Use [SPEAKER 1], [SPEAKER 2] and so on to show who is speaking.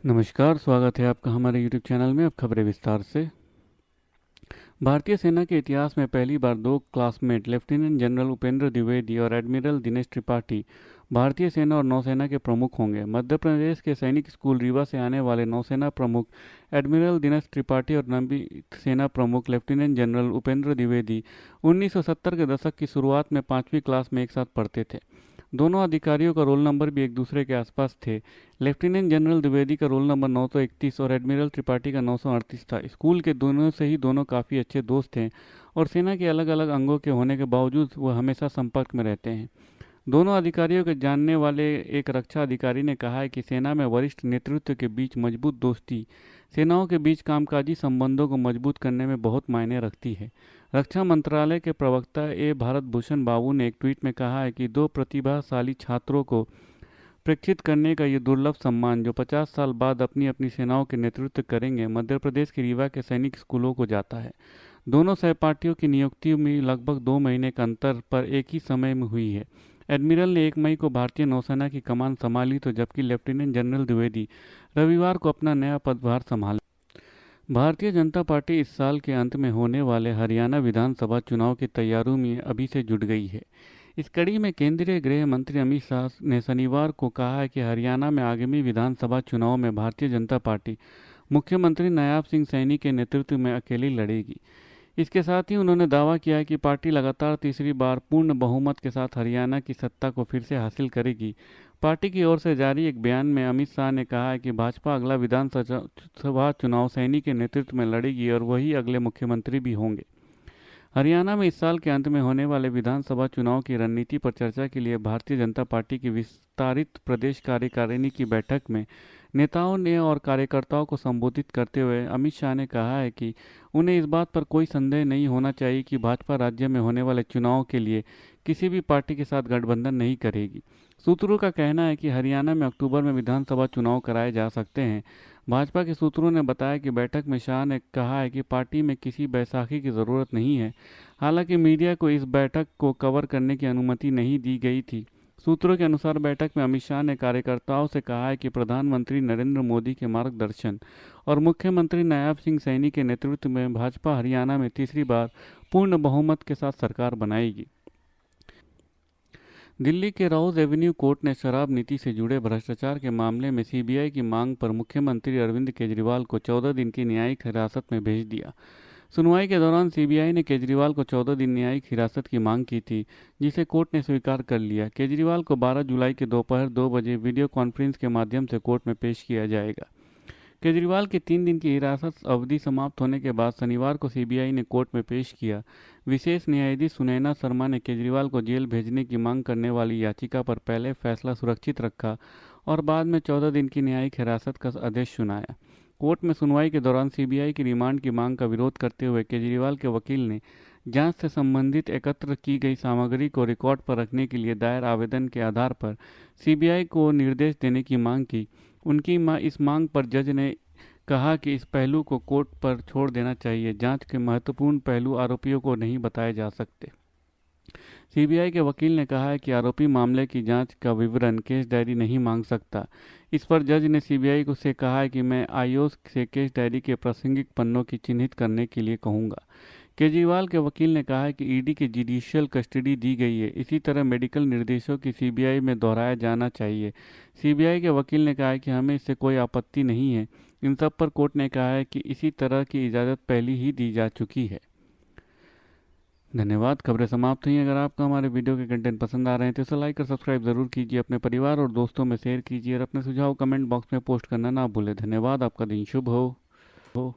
[SPEAKER 1] नमस्कार, स्वागत है आपका हमारे यूट्यूब चैनल में। अब खबरें विस्तार से। भारतीय सेना के इतिहास में पहली बार दो classmate lieutenant general Upendra Dwivedi और एडमिरल दिनेश त्रिपाठी भारतीय सेना और नौसेना के प्रमुख होंगे। मध्य प्रदेश के सैनिक स्कूल रीवा से आने वाले नौसेना प्रमुख एडमिरल दिनेश त्रिपाठी और नौसेना सेना प्रमुख लेफ्टिनेंट जनरल उपेंद्र द्विवेदी 1970 के दशक की शुरुआत में 5वीं क्लास में एक साथ पढ़ते थे। दोनों अधिकारियों का रोल नंबर भी एक दूसरे के आसपास थे। लेफ्टिनेंट जनरल द्विवेदी का रोल नंबर 931 और एडमिरल त्रिपाठी का 938 था। स्कूल के दोनों से ही दोनों काफ़ी अच्छे दोस्त थे और सेना के अलग अलग अंगों के होने के बावजूद वह हमेशा संपर्क में रहते हैं। दोनों अधिकारियों के जानने वाले एक रक्षा अधिकारी ने कहा है कि सेना में वरिष्ठ नेतृत्व के बीच मजबूत दोस्ती सेनाओं के बीच कामकाजी संबंधों को मजबूत करने में बहुत मायने रखती है। रक्षा मंत्रालय के प्रवक्ता भारत भूषण बाबू ने एक ट्वीट में कहा है कि दो प्रतिभाशाली छात्रों को प्रेक्षित करने का ये दुर्लभ सम्मान, जो 50 साल बाद अपनी अपनी सेनाओं के नेतृत्व करेंगे, मध्य प्रदेश के रीवा के सैनिक स्कूलों को जाता है। दोनों सहपाठियों की नियुक्ति में लगभग 2 महीने का अंतर पर एक ही समय में हुई है। एडमिरल ने 1 मई को भारतीय नौसेना की कमान संभाली तो जबकि लेफ्टिनेंट जनरल द्विवेदी रविवार को अपना नया पदभार संभाला। भारतीय जनता पार्टी इस साल के अंत में होने वाले हरियाणा विधानसभा चुनाव की तैयारियों में अभी से जुट गई है। इस कड़ी में केंद्रीय गृह मंत्री अमित शाह ने शनिवार को कहा है कि हरियाणा में आगामी विधानसभा चुनाव में भारतीय जनता पार्टी मुख्यमंत्री नायाब सिंह सैनी के नेतृत्व में अकेली लड़ेगी। इसके साथ ही उन्होंने दावा किया है कि पार्टी लगातार तीसरी बार पूर्ण बहुमत के साथ हरियाणा की सत्ता को फिर से हासिल करेगी। पार्टी की ओर से जारी एक बयान में अमित शाह ने कहा है कि भाजपा अगला विधानसभा चुनाव सैनी के नेतृत्व में लड़ेगी और वही अगले मुख्यमंत्री भी होंगे। हरियाणा में इस साल के अंत में होने वाले विधानसभा चुनाव की रणनीति पर चर्चा के लिए भारतीय जनता पार्टी की विस्तारित प्रदेश कार्यकारिणी की बैठक में नेताओं ने और कार्यकर्ताओं को संबोधित करते हुए अमित शाह ने कहा है कि उन्हें इस बात पर कोई संदेह नहीं होना चाहिए कि भाजपा राज्य में होने वाले चुनाव के लिए किसी भी पार्टी के साथ गठबंधन नहीं करेगी। सूत्रों का कहना है कि हरियाणा में अक्टूबर में विधानसभा चुनाव कराए जा सकते हैं। भाजपा के सूत्रों ने बताया कि बैठक में शाह ने कहा है कि पार्टी में किसी बैसाखी की ज़रूरत नहीं है। हालांकि मीडिया को इस बैठक को कवर करने की अनुमति नहीं दी गई थी। सूत्रों के अनुसार बैठक में अमित शाह ने कार्यकर्ताओं से कहा है कि प्रधानमंत्री नरेंद्र मोदी के मार्गदर्शन और मुख्यमंत्री नायाब सिंह सैनी के नेतृत्व में भाजपा हरियाणा में तीसरी बार पूर्ण बहुमत के साथ सरकार बनाएगी। दिल्ली के राउज एवेन्यू कोर्ट ने शराब नीति से जुड़े भ्रष्टाचार के मामले में सीबीआई की मांग पर मुख्यमंत्री अरविंद केजरीवाल को 14 दिन की न्यायिक हिरासत में भेज दिया। सुनवाई के दौरान सीबीआई ने केजरीवाल को 14 दिन न्यायिक हिरासत की मांग की थी, जिसे कोर्ट ने स्वीकार कर लिया। केजरीवाल को 12 जुलाई के दोपहर 2 बजे वीडियो कॉन्फ्रेंस के माध्यम से कोर्ट में पेश किया जाएगा। केजरीवाल की 3 दिन की हिरासत अवधि समाप्त होने के बाद शनिवार को सीबीआई ने कोर्ट में पेश किया। विशेष न्यायाधीश सुनैना शर्मा ने केजरीवाल को जेल भेजने की मांग करने वाली याचिका पर पहले फैसला सुरक्षित रखा और बाद में 14 दिन की न्यायिक हिरासत का आदेश सुनाया। कोर्ट में सुनवाई के दौरान सीबीआई की रिमांड की मांग का विरोध करते हुए केजरीवाल के वकील ने जांच से संबंधित एकत्र की गई सामग्री को रिकॉर्ड पर रखने के लिए दायर आवेदन के आधार पर सीबीआई को निर्देश देने की मांग की। उनकी इस मांग पर जज ने कहा कि इस पहलू को कोर्ट पर छोड़ देना चाहिए। जांच के महत्वपूर्ण पहलू आरोपियों को नहीं बताए जा सकते। सीबीआई के वकील ने कहा है कि आरोपी मामले की जांच का विवरण केस डायरी नहीं मांग सकता। इस पर जज ने सीबीआई को से कहा है कि मैं आयोग से केस डायरी के प्रासंगिक पन्नों की चिन्हित करने के लिए कहूँगा। केजरीवाल के वकील ने कहा है कि ईडी की जुडिशियल कस्टडी दी गई है। इसी तरह मेडिकल निर्देशों की सीबीआई में दोहराया जाना चाहिए। सीबीआई के वकील ने कहा है कि हमें इससे कोई आपत्ति नहीं है। इन सब पर कोर्ट ने कहा है कि इसी तरह की इजाज़त पहले ही दी जा चुकी है। धन्यवाद। खबरें समाप्त हुई। अगर आपको हमारे वीडियो के कंटेंट पसंद आ रहे हैं तो इसे लाइक और सब्सक्राइब जरूर कीजिए। अपने परिवार और दोस्तों में शेयर कीजिए और अपने सुझाव कमेंट बॉक्स में पोस्ट करना ना भूलें। धन्यवाद। आपका दिन शुभ हो।